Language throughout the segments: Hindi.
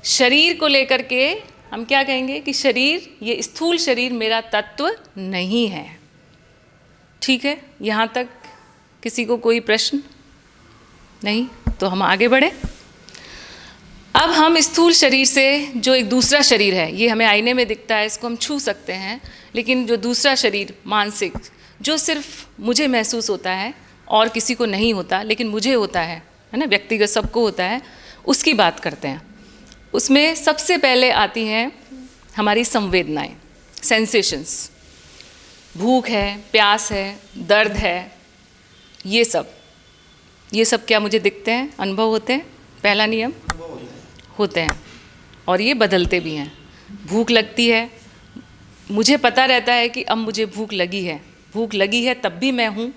शरीर को लेकर के हम क्या कहेंगे कि शरीर, ये स्थूल शरीर मेरा तत्व नहीं है। ठीक है, यहाँ तक किसी को कोई प्रश्न नहीं? तो हम आगे बढ़े। अब हम स्थूल शरीर से जो एक दूसरा शरीर है, ये हमें आईने में दिखता है, इसको हम छू सकते हैं, लेकिन जो दूसरा शरीर मानसिक, जो सिर्फ मुझे महसूस होता है और किसी को नहीं होता, लेकिन मुझे होता है ना, व्यक्तिगत सबको होता है, उसकी बात करते हैं। उसमें सबसे पहले आती हैं हमारी संवेदनाएं, सेंसेशंस। भूख है, प्यास है, दर्द है, ये सब क्या मुझे दिखते हैं, अनुभव होते हैं? पहला नियम होते हैं, और ये बदलते भी हैं। भूख लगती है, मुझे पता रहता है कि अब मुझे भूख लगी है, तब भी मैं हूँ।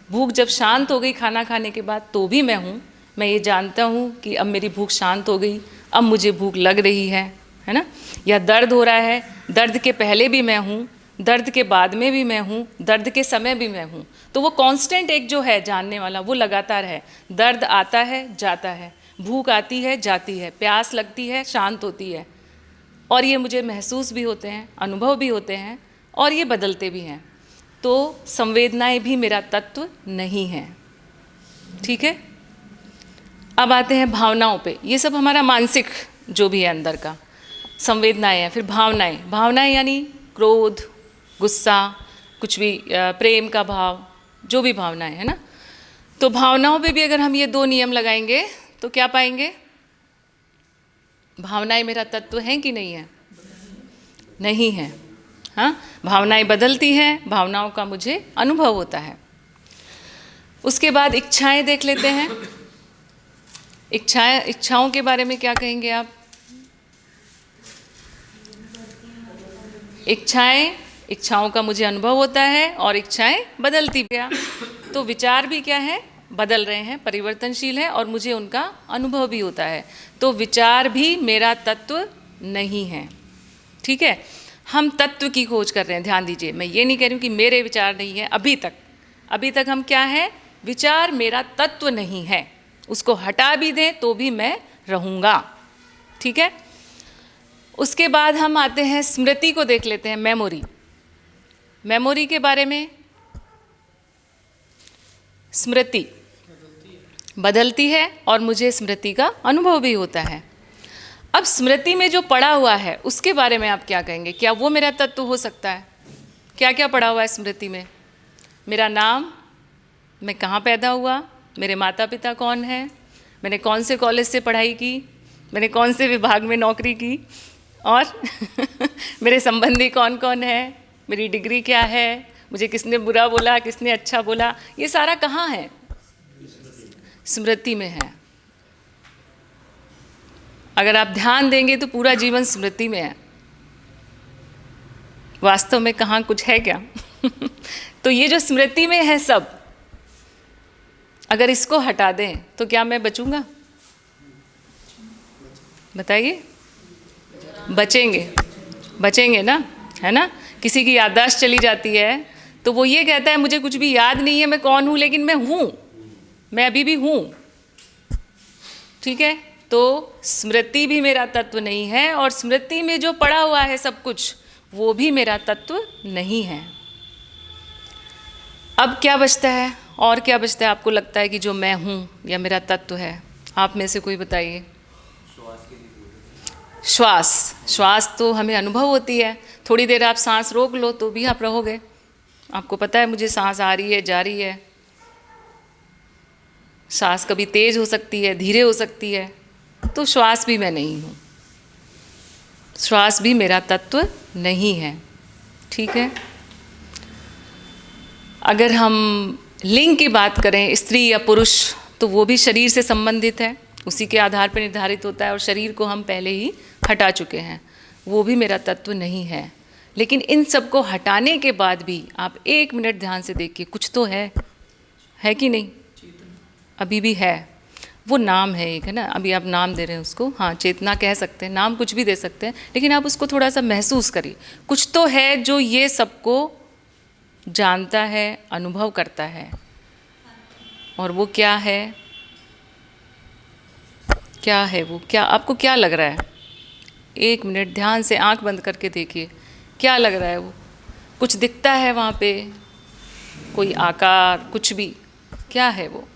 भूख जब शांत हो गई खाना खाने के बाद, तो भी मैं हूँ। मैं ये जानता हूँ कि अब मेरी भूख शांत हो गई, अब मुझे भूख लग रही है ना। या दर्द हो रहा है, दर्द के पहले भी मैं हूँ, दर्द के बाद में भी मैं हूँ, दर्द के समय भी मैं हूँ। तो वो कांस्टेंट एक जो है जानने वाला, वो लगातार है। दर्द आता है, जाता है, भूख आती है, जाती है, प्यास लगती है, शांत होती है, और ये मुझे महसूस भी होते हैं, अनुभव भी होते हैं, और ये बदलते भी हैं। तो संवेदनाएं भी मेरा तत्व नहीं है। ठीक है, अब आते हैं भावनाओं पे। ये सब हमारा मानसिक जो भी है अंदर का संवेदनाएं हैं। फिर भावनाएं यानी क्रोध, गुस्सा, कुछ भी, प्रेम का भाव, जो भी भावनाएं है ना। तो भावनाओं पे भी अगर हम ये 2 नियम लगाएंगे तो क्या पाएंगे? भावनाएं मेरा तत्व हैं कि नहीं है? नहीं है। हाँ, भावनाएं बदलती हैं, भावनाओं का मुझे अनुभव होता है। उसके बाद इच्छाएं देख लेते हैं। इच्छाओं के बारे में क्या कहेंगे आप? इच्छाओं का मुझे अनुभव होता है, और इच्छाएं बदलती भी हैं। तो विचार भी क्या है? बदल रहे हैं, परिवर्तनशील है, और मुझे उनका अनुभव भी होता है। तो विचार भी मेरा तत्व नहीं है। ठीक है, हम तत्व की खोज कर रहे हैं, ध्यान दीजिए। मैं ये नहीं कह रही हूँ कि मेरे विचार नहीं है। अभी तक हम क्या है? विचार मेरा तत्व नहीं है। उसको हटा भी दें तो भी मैं रहूँगा। ठीक है, उसके बाद हम आते हैं स्मृति को देख लेते हैं, मेमोरी के बारे में। स्मृति बदलती है, और मुझे स्मृति का अनुभव भी होता है। अब स्मृति में जो पड़ा हुआ है उसके बारे में आप क्या कहेंगे? क्या वो मेरा तत्व हो सकता है? क्या क्या पड़ा हुआ है स्मृति में? मेरा नाम, मैं कहाँ पैदा हुआ, मेरे माता पिता कौन हैं, मैंने कौन से कॉलेज से पढ़ाई की, मैंने कौन से विभाग में नौकरी की, और मेरे संबंधी कौन कौन है, मेरी डिग्री क्या है, मुझे किसने बुरा बोला, किसने अच्छा बोला, ये सारा कहाँ है? स्मृति में है। अगर आप ध्यान देंगे तो पूरा जीवन स्मृति में है। वास्तव में कहाँ कुछ है क्या? तो ये जो स्मृति में है सब, अगर इसको हटा दें तो क्या मैं बचूंगा? बताइए। बचेंगे ना, है ना। किसी की याददाश्त चली जाती है तो वो ये कहता है मुझे कुछ भी याद नहीं है, मैं कौन हूँ, लेकिन मैं हूँ, मैं अभी भी हूँ। ठीक है, तो स्मृति भी मेरा तत्व नहीं है, और स्मृति में जो पड़ा हुआ है सब कुछ, वो भी मेरा तत्व नहीं है। अब क्या बचता है? और क्या बचता है आपको लगता है कि जो मैं हूँ या मेरा तत्व है? आप में से कोई बताइए। श्वास तो हमें अनुभव होती है। थोड़ी देर आप सांस रोक लो तो भी आप रहोगे। आपको पता है मुझे सांस आ रही है, जा रही है। सांस कभी तेज हो सकती है, धीरे हो सकती है। तो श्वास भी मैं नहीं हूँ, श्वास भी मेरा तत्व नहीं है। ठीक है, अगर हम लिंग की बात करें, स्त्री या पुरुष, तो वो भी शरीर से संबंधित है, उसी के आधार पर निर्धारित होता है, और शरीर को हम पहले ही हटा चुके हैं, वो भी मेरा तत्व नहीं है। लेकिन इन सब को हटाने के बाद भी आप 1 मिनट ध्यान से देखिए, कुछ तो है कि नहीं? अभी भी है। वो नाम है एक, है ना। अभी आप नाम दे रहे हैं उसको, हाँ चेतना कह सकते हैं, नाम कुछ भी दे सकते हैं, लेकिन आप उसको थोड़ा सा महसूस करिए। कुछ तो है जो ये सबको जानता है, अनुभव करता है, और वो क्या है वो? क्या आपको क्या लग रहा है? 1 मिनट ध्यान से आंख बंद करके देखिए, क्या लग रहा है वो? कुछ दिखता है वहाँ पे? कोई आकार, कुछ भी? क्या है वो?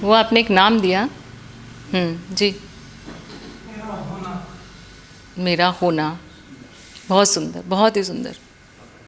वो आपने एक नाम दिया। जी, मेरा होना। बहुत सुंदर, बहुत ही सुंदर।